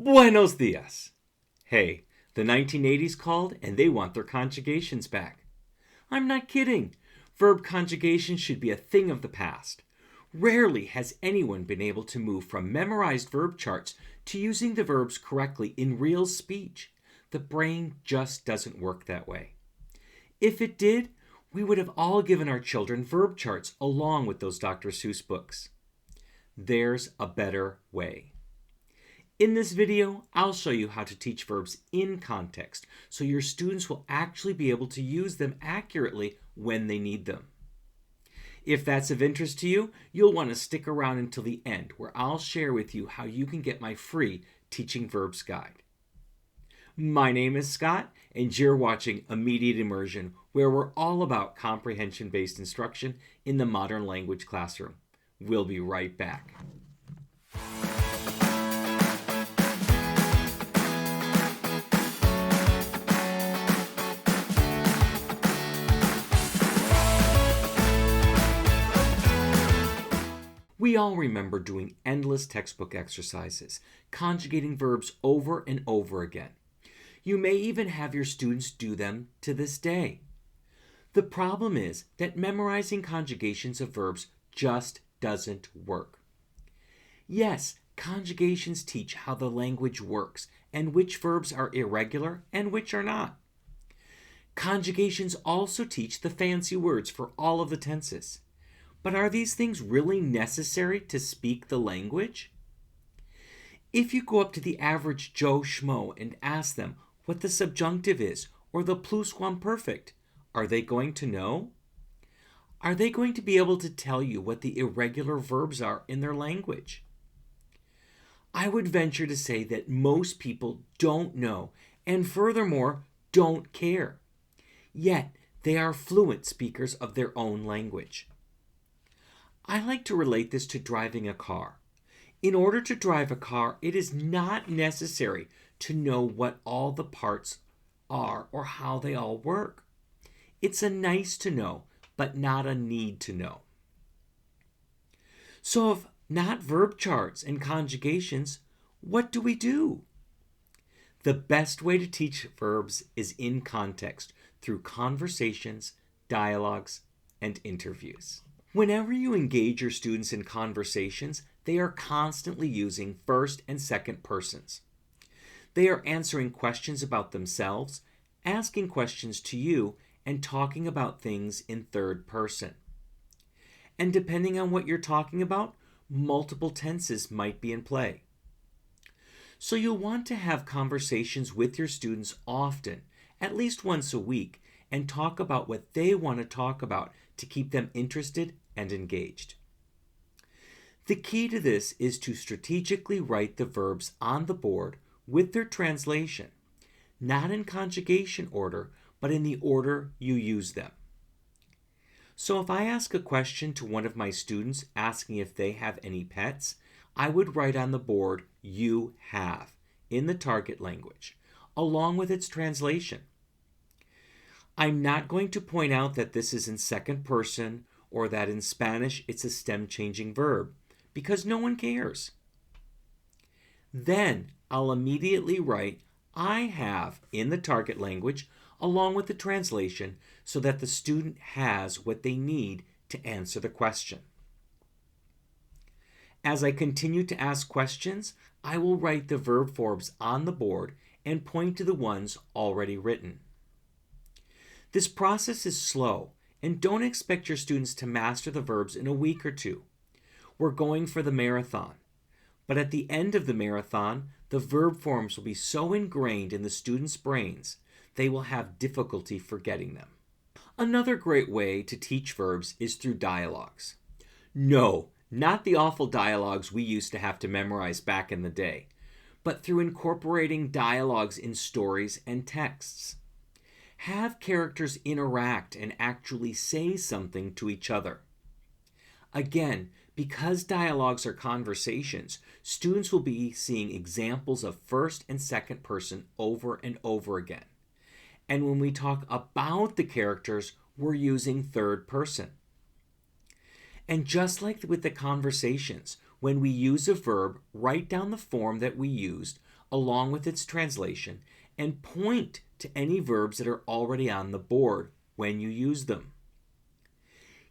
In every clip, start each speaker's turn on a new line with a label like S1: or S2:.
S1: Buenos dias. Hey, the 1980s called and they want their conjugations back. I'm not kidding. Verb conjugations should be a thing of the past. Rarely has anyone been able to move from memorized verb charts to using the verbs correctly in real speech. The brain just doesn't work that way. If it did, we would have all given our children verb charts along with those Dr. Seuss books. There's a better way. In this video, I'll show you how to teach verbs in context so your students will actually be able to use them accurately when they need them. If that's of interest to you, you'll want to stick around until the end where I'll share with you how you can get my free Teaching Verbs guide. My name is Scott, and you're watching Immediate Immersion, where we're all about comprehension-based instruction in the modern language classroom. We'll be right back. We all remember doing endless textbook exercises, conjugating verbs over and over again. You may even have your students do them to this day. The problem is that memorizing conjugations of verbs just doesn't work. Yes, conjugations teach how the language works and which verbs are irregular and which are not. Conjugations also teach the fancy words for all of the tenses. But are these things really necessary to speak the language? If you go up to the average Joe Schmo and ask them what the subjunctive is or the pluscuamperfect, are they going to know? Are they going to be able to tell you what the irregular verbs are in their language? I would venture to say that most people don't know and furthermore don't care. Yet they are fluent speakers of their own language. I like to relate this to driving a car. In order to drive a car, it is not necessary to know what all the parts are or how they all work. It's a nice to know, but not a need to know. So if not verb charts and conjugations, what do we do? The best way to teach verbs is in context through conversations, dialogues, and interviews. Whenever you engage your students in conversations, they are constantly using first and second persons. They are answering questions about themselves, asking questions to you, and talking about things in third person. And depending on what you're talking about, multiple tenses might be in play. So you'll want to have conversations with your students often, at least once a week, and talk about what they want to talk about to keep them interested and engaged. The key to this is to strategically write the verbs on the board with their translation, not in conjugation order, but in the order you use them. So if I ask a question to one of my students asking if they have any pets, I would write on the board, "You have," in the target language, along with its translation. I'm not going to point out that this is in second person or that in Spanish it's a stem-changing verb, because no one cares. Then I'll immediately write "I have" in the target language along with the translation so that the student has what they need to answer the question. As I continue to ask questions, I will write the verb forms on the board and point to the ones already written. This process is slow, and don't expect your students to master the verbs in a week or two. We're going for the marathon. But at the end of the marathon, the verb forms will be so ingrained in the students' brains, they will have difficulty forgetting them. Another great way to teach verbs is through dialogues. No, not the awful dialogues we used to have to memorize back in the day, but through incorporating dialogues in stories and texts. Have characters interact and actually say something to each other. Again, because dialogues are conversations, students will be seeing examples of first and second person over and over again. And when we talk about the characters, we're using third person. And just like with the conversations, when we use a verb, write down the form that we used along with its translation and point to any verbs that are already on the board when you use them.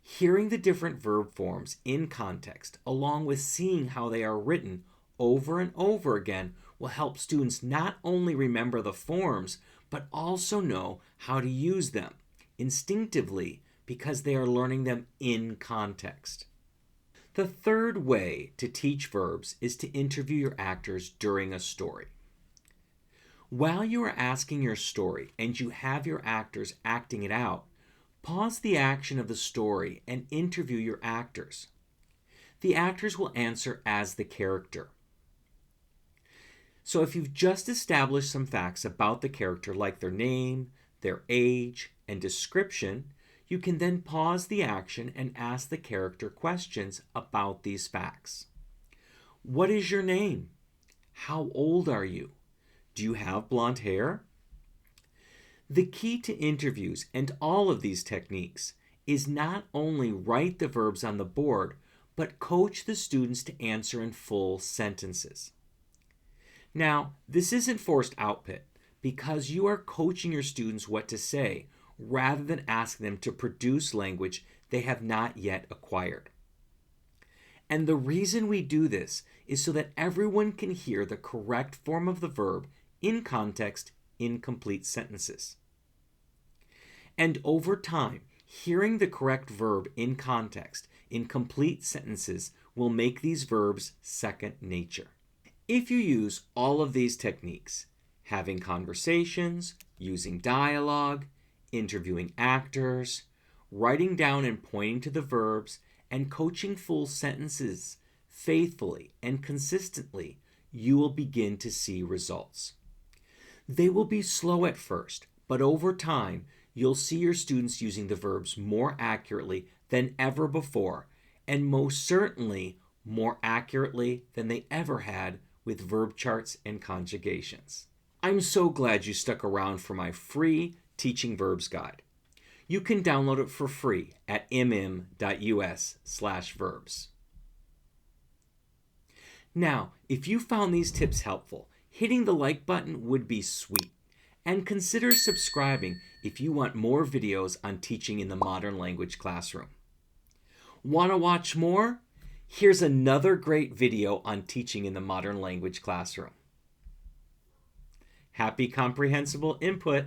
S1: Hearing the different verb forms in context, along with seeing how they are written over and over again, will help students not only remember the forms, but also know how to use them instinctively because they are learning them in context. The third way to teach verbs is to interview your actors during a story. While you are asking your story and you have your actors acting it out, pause the action of the story and interview your actors. The actors will answer as the character. So if you've just established some facts about the character, like their name, their age, and description, you can then pause the action and ask the character questions about these facts. What is your name? How old are you? Do you have blonde hair? The key to interviews and all of these techniques is not only write the verbs on the board, but coach the students to answer in full sentences. Now, this isn't forced output because you are coaching your students what to say rather than asking them to produce language they have not yet acquired. And the reason we do this is so that everyone can hear the correct form of the verb in context in complete sentences. And over time, hearing the correct verb in context in complete sentences will make these verbs second nature. If you use all of these techniques, having conversations, using dialogue, interviewing actors, writing down and pointing to the verbs, and coaching full sentences faithfully and consistently, you will begin to see results. They will be slow at first, but over time, you'll see your students using the verbs more accurately than ever before, and most certainly more accurately than they ever had with verb charts and conjugations. I'm so glad you stuck around for my free Teaching Verbs Guide. You can download it for free at mm.us/verbs. Now, if you found these tips helpful, hitting the like button would be sweet. And consider subscribing if you want more videos on teaching in the modern language classroom. Want to watch more? Here's another great video on teaching in the modern language classroom. Happy comprehensible input!